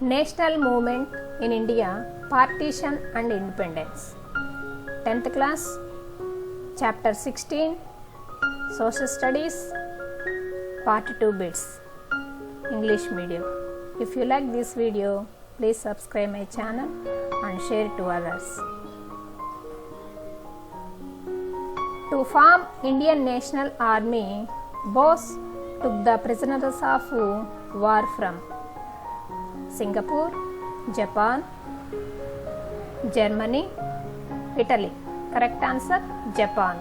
National Movement in India, Partition and Independence. 10th class, Chapter 16, Social Studies, Part 2 Bits, English Medium. If you like this video, please subscribe my channel and share it to others. To form Indian National Army, Bose took the prisoners of war from Singapore, Japan, Germany, Italy. Correct answer, Japan.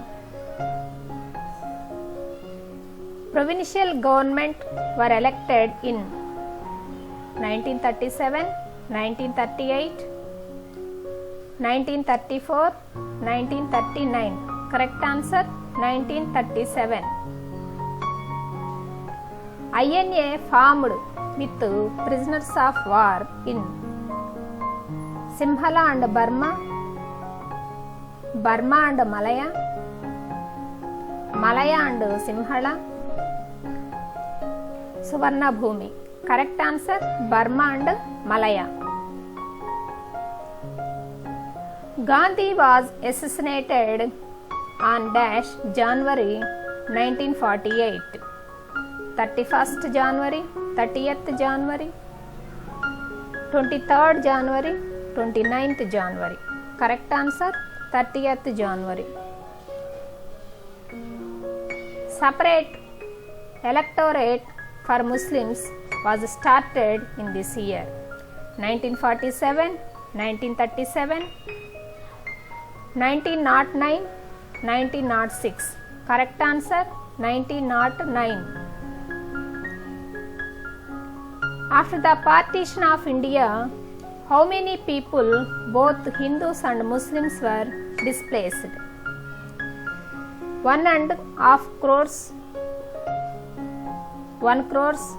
Provincial government were elected in 1937, 1938, 1934, 1939. Correct answer, 1937. INA formed with prisoners of war in Simhala and Burma, Burma and Malaya, Malaya and Simhala, Suvarnabhumi. Correct answer, Burma and Malaya. Gandhi was assassinated on dash January 1948. 31st January, 30th January, 23rd January, 29th January. Correct answer, 30th January. Separate electorate for Muslims was started in this year. 1947, 1937, 1909, 1906. Correct answer, 1909. After the partition of India, how many people, both Hindus and Muslims, were displaced? 1.5 crores, 1 crores,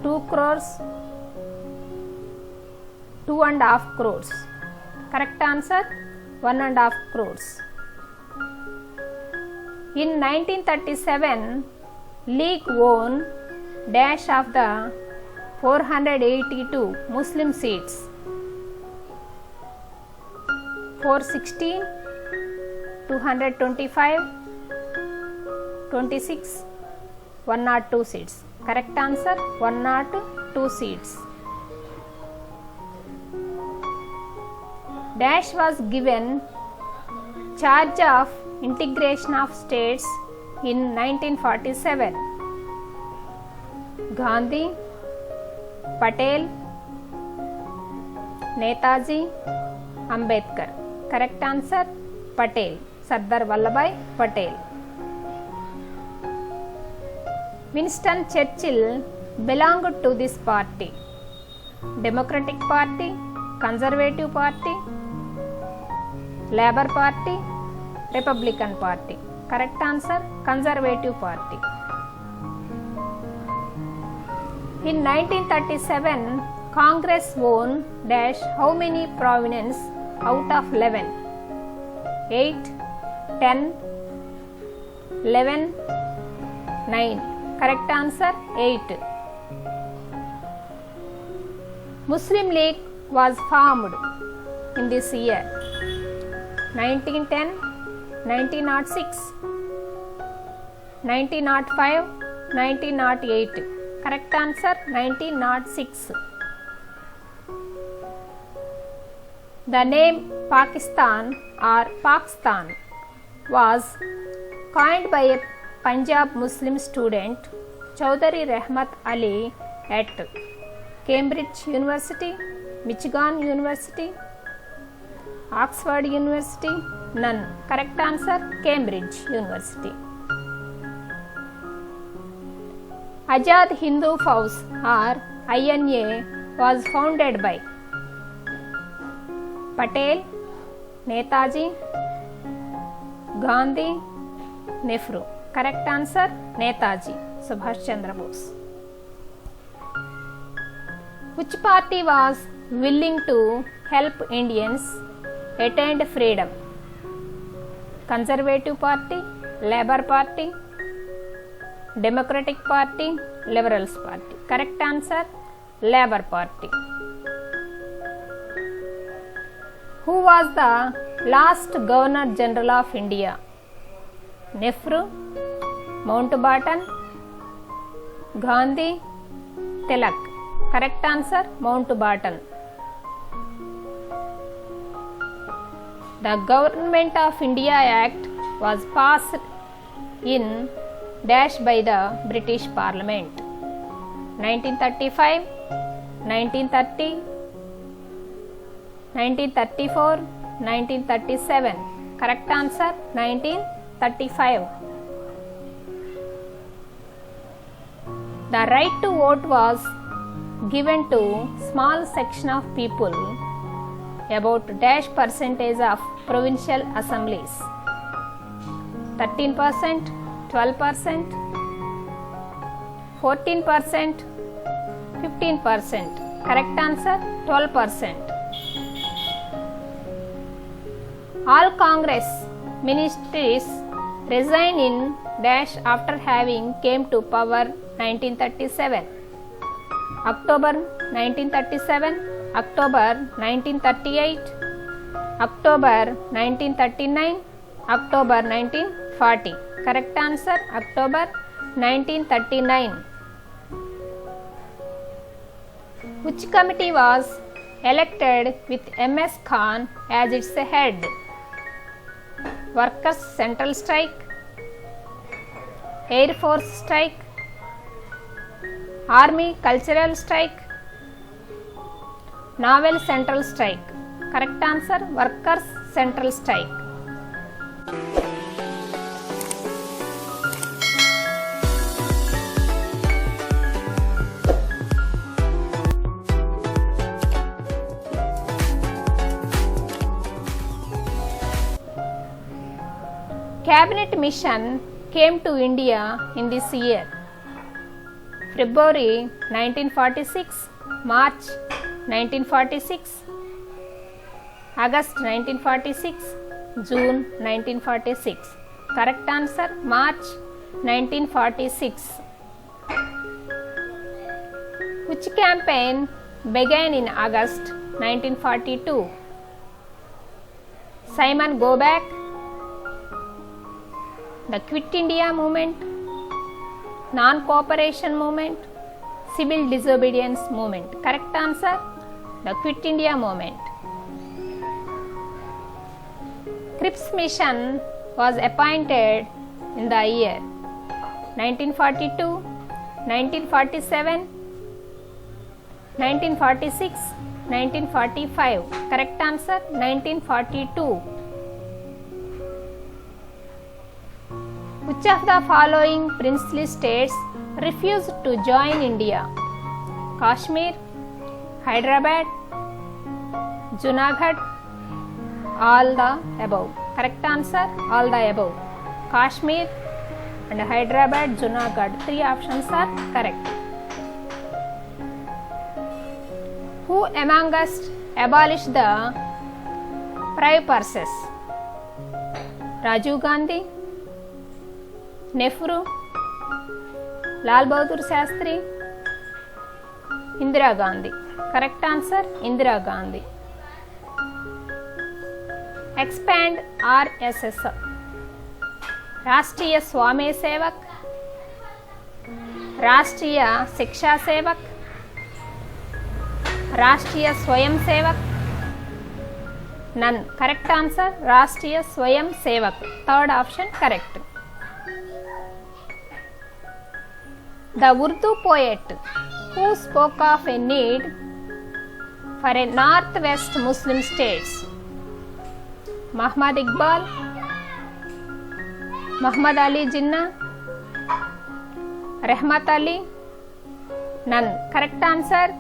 2 crores, 2.5 crores. Correct answer, 1.5 crores. In 1937, League won dash of the 482 Muslim seats. 416, 225, 26, 102 seats. Correct answer, 102 seats. Dash was given charge of integration of states in 1947. Gandhi, Patel, Netaji, Ambedkar. Correct answer, Patel. Sardar Vallabhbhai Patel. Winston Churchill belonged to this party. Democratic Party, Conservative Party, Labour Party, Republican Party. Correct answer, Conservative Party. In 1937, Congress won dash how many provinces out of 11? 8, 10, 11, 9. Correct answer, 8. Muslim League was formed in this year. 1910, 1906, 1905, 1908. Correct answer, 1906. The name Pakistan or Pakistan was coined by a Punjab Muslim student, Chaudhary Rahmat Ali, at Cambridge University, Michigan University, Oxford University, none. Correct answer, Cambridge University. Azad Hindu Fauj or INA was founded by Patel, Netaji, Gandhi, Nehru. Correct answer, Netaji, Subhash Chandra Bose. Which party was willing to help Indians attain freedom? Conservative Party, Labour Party, Democratic Party, Liberals Party. Correct answer, Labour Party. Who was the last Governor General of India? Nehru, Mountbatten, Gandhi, Tilak. Correct answer, Mountbatten. The Government of India Act was passed in dash by the British Parliament. 1935, 1930, 1934, 1937. Correct answer, 1935. The right to vote was given to small section of people, about dash percentage of provincial assemblies. 13%, 12%, 14%, 15%. Correct answer, 12%. All Congress ministries resigned in dash after having came to power 1937. October 1937, October 1938, October 1939, October 1940. Correct answer, October 1939. Which committee was elected with MS Khan as its head? Workers' Central Strike, Air Force Strike, Army Cultural Strike, Naval Central Strike. Correct answer, Workers' Central Strike. Cabinet mission came to India in this year. February 1946, March 1946, August 1946, June 1946. Correct answer, March 1946. Which campaign began in August 1942? Simon Go Back, the Quit India movement, Non-Cooperation movement, Civil Disobedience movement. Correct answer, the Quit India movement. Cripps mission was appointed in the year 1942, 1947, 1946, 1945. Correct answer, 1942. Which of the following princely states refused to join India? Kashmir, Hyderabad, Junagadh, all the above. Correct answer, all the above. Kashmir and Hyderabad, Junagadh. 3 options are correct. Who among us abolished the prive purses? Rajiv Gandhi, Nehru, Lal Bahadur Shastri, Indira Gandhi. Correct answer, Indira Gandhi. Expand RSS. Rashtriya Swame Sevak, Rashtriya Shiksha Sevak, Rashtriya Swayam Sevak. None. Correct answer, Rashtriya Swayam Sevak. Third option correct. The Urdu poet who spoke of a need for a northwest Muslim states? Muhammad Iqbal, Muhammad Ali Jinnah, Rahmat Ali. None. Correct answer,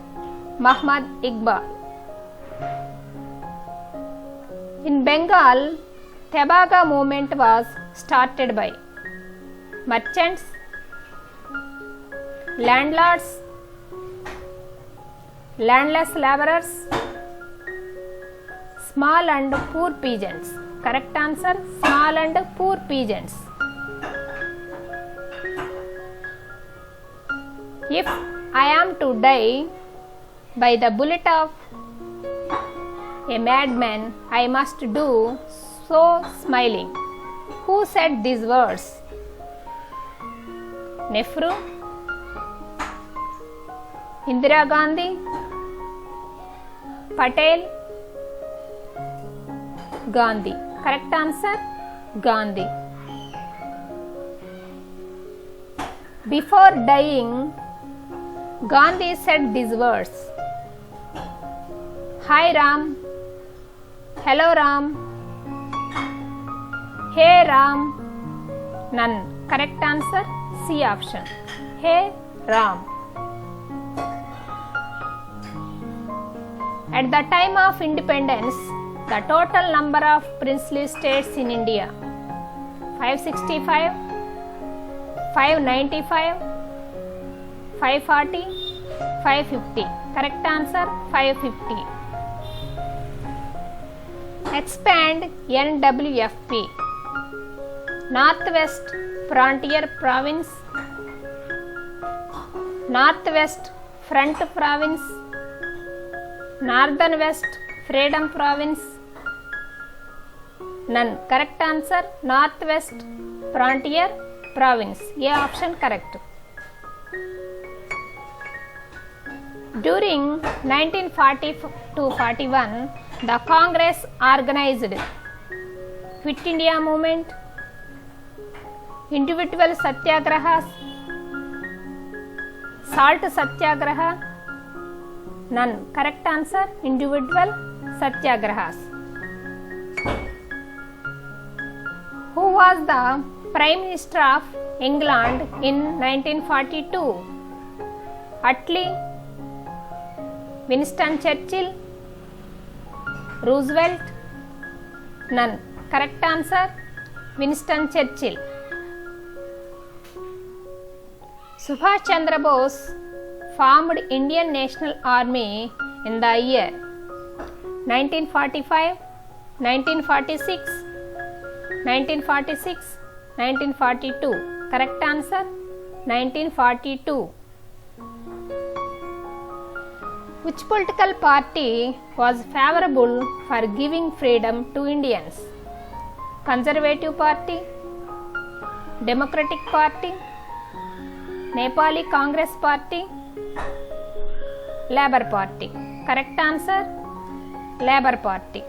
Muhammad Iqbal. In Bengal, Tebaga movement was started by merchants, landlords, landless laborers, small and poor peasants. Correct answer, small and poor peasants. If I am to die, By the bullet of a madman I must do so smiling. Who said these words? Nehru, Indira Gandhi, Patel, Gandhi. Correct answer, Gandhi. Before dying, Gandhi said these words. Hi Ram, hello Ram, hey Ram, none. Correct answer, C option. Hey Ram. At the time of independence, the total number of princely states in India: 565, 595, 540, 550. Correct answer, 550. Expand NWFP. Northwest Frontier Province, Northwest Front Province, Northern West Freedom Province, none. Correct answer, Northwest Frontier Province. A option correct. During 1940 to 41, the Congress organized Quit India Movement, individual satyagrahas, salt satyagraha, none. Correct answer, individual satyagrahas. Who was the Prime Minister of England in 1942? Attlee, Winston Churchill, Roosevelt, none. Correct answer, Winston Churchill. Subhash Chandra Bose formed Indian National Army in the year 1945, 1946, 1946, 1942. Correct answer, 1942. Which political party was favorable for giving freedom to Indians? Conservative Party, Democratic Party, Nepali Congress Party, Labour Party. Correct answer, Labour Party.